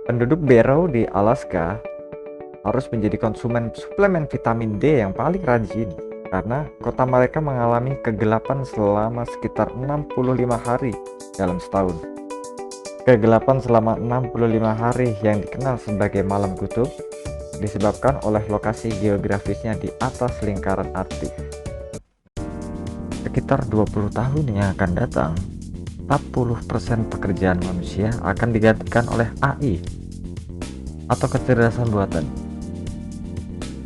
Penduduk Barrow di Alaska harus menjadi konsumen suplemen vitamin D yang paling rajin karena kota mereka mengalami kegelapan selama sekitar 65 hari dalam setahun. Kegelapan selama 65 hari yang dikenal sebagai malam kutub disebabkan oleh lokasi geografisnya di atas lingkaran Arktik. Sekitar 20 tahun yang akan datang, 40% pekerjaan manusia akan digantikan oleh AI atau kecerdasan buatan.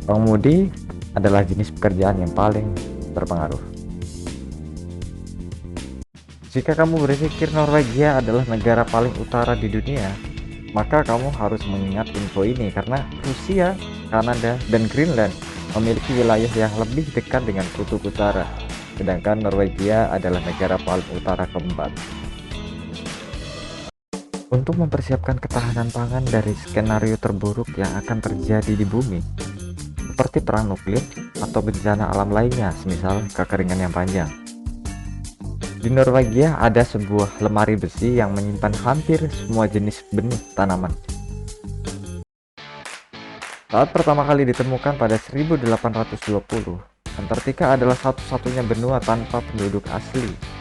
Pengemudi adalah jenis pekerjaan yang paling berpengaruh. Jika kamu berpikir Norwegia adalah negara paling utara di dunia, maka kamu harus mengingat info ini karena Rusia, Kanada, dan Greenland memiliki wilayah yang lebih dekat dengan kutub utara, sedangkan Norwegia adalah negara paling utara keempat. Untuk mempersiapkan ketahanan pangan dari skenario terburuk yang akan terjadi di bumi, seperti perang nuklir atau bencana alam lainnya, semisal kekeringan yang panjang. Di Norwegia ada sebuah lemari besi yang menyimpan hampir semua jenis benih tanaman. Saat pertama kali ditemukan pada 1820, Antartika adalah satu-satunya benua tanpa penduduk asli.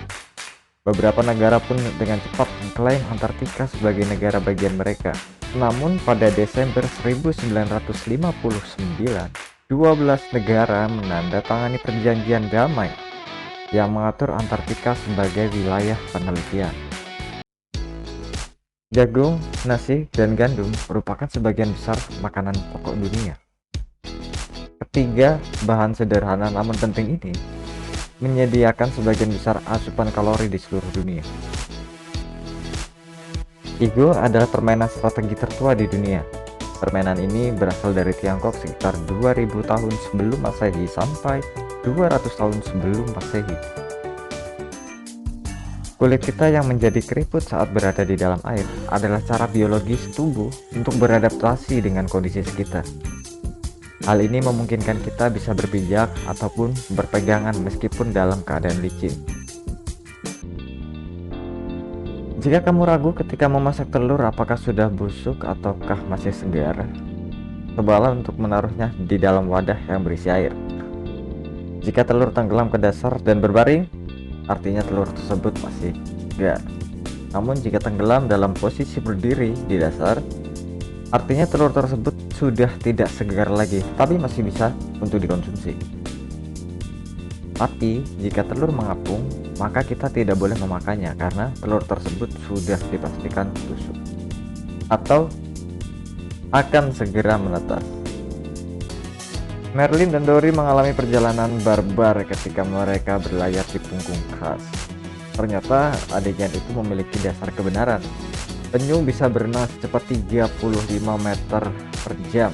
Beberapa negara pun dengan cepat mengklaim Antartika sebagai negara bagian mereka. Namun pada Desember 1959, 12 negara menandatangani perjanjian damai yang mengatur Antartika sebagai wilayah penelitian. Jagung, nasi, dan gandum merupakan sebagian besar makanan pokok dunia. Ketiga bahan sederhana namun penting ini menyediakan sebagian besar asupan kalori di seluruh dunia. Igo adalah permainan strategi tertua di dunia. Permainan ini berasal dari Tiongkok sekitar 2000 tahun sebelum Masehi sampai 200 tahun sebelum Masehi. Kulit kita yang menjadi keriput saat berada di dalam air adalah cara biologis tubuh untuk beradaptasi dengan kondisi sekitar. Hal ini memungkinkan kita bisa berpijak ataupun berpegangan meskipun dalam keadaan licin. Jika kamu ragu ketika memasak telur apakah sudah busuk ataukah masih segar, cobalah untuk menaruhnya di dalam wadah yang berisi air. Jika telur tenggelam ke dasar dan berbaring, artinya telur tersebut masih segar. Namun jika tenggelam dalam posisi berdiri di dasar, artinya telur tersebut sudah tidak segar lagi, tapi masih bisa untuk dikonsumsi. Tapi jika telur mengapung, maka kita tidak boleh memakannya karena telur tersebut sudah dipastikan busuk atau akan segera menetas. Merlin dan Dory mengalami perjalanan barbar ketika mereka berlayar di punggung keras. Ternyata adegan itu memiliki dasar kebenaran. Penyu bisa berenang secepat 35 meter per jam.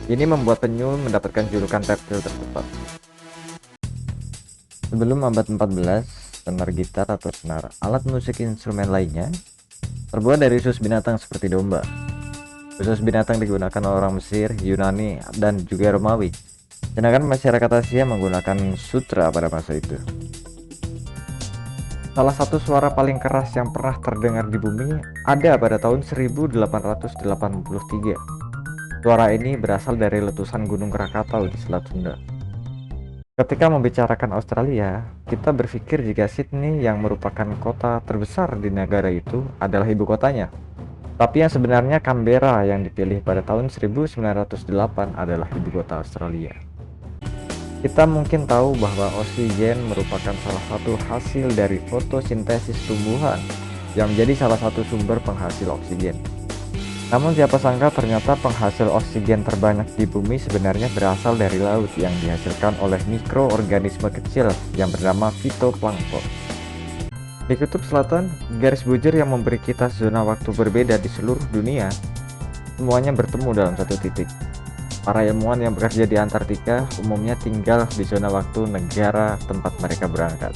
Ini membuat penyu mendapatkan julukan reptil tercepat. Sebelum abad 14, senar gitar atau senar, alat musik instrumen lainnya, terbuat dari usus binatang seperti domba. Usus binatang digunakan orang Mesir, Yunani, dan juga Romawi. Sedangkan masyarakat Asia menggunakan sutra pada masa itu. Salah satu suara paling keras yang pernah terdengar di bumi ada pada tahun 1883. Suara ini berasal dari letusan Gunung Krakatau di Selat Sunda. Ketika membicarakan Australia, kita berpikir jika Sydney yang merupakan kota terbesar di negara itu adalah ibu kotanya. Tapi yang sebenarnya Canberra yang dipilih pada tahun 1908 adalah ibu kota Australia. Kita mungkin tahu bahwa oksigen merupakan salah satu hasil dari fotosintesis tumbuhan yang menjadi salah satu sumber penghasil oksigen. Namun siapa sangka ternyata penghasil oksigen terbanyak di bumi sebenarnya berasal dari laut yang dihasilkan oleh mikroorganisme kecil yang bernama fitoplankton. Di kutub selatan, garis bujur yang memberi kita zona waktu berbeda di seluruh dunia, semuanya bertemu dalam satu titik. Para ilmuwan yang bekerja di Antartika umumnya tinggal di zona waktu negara tempat mereka berangkat.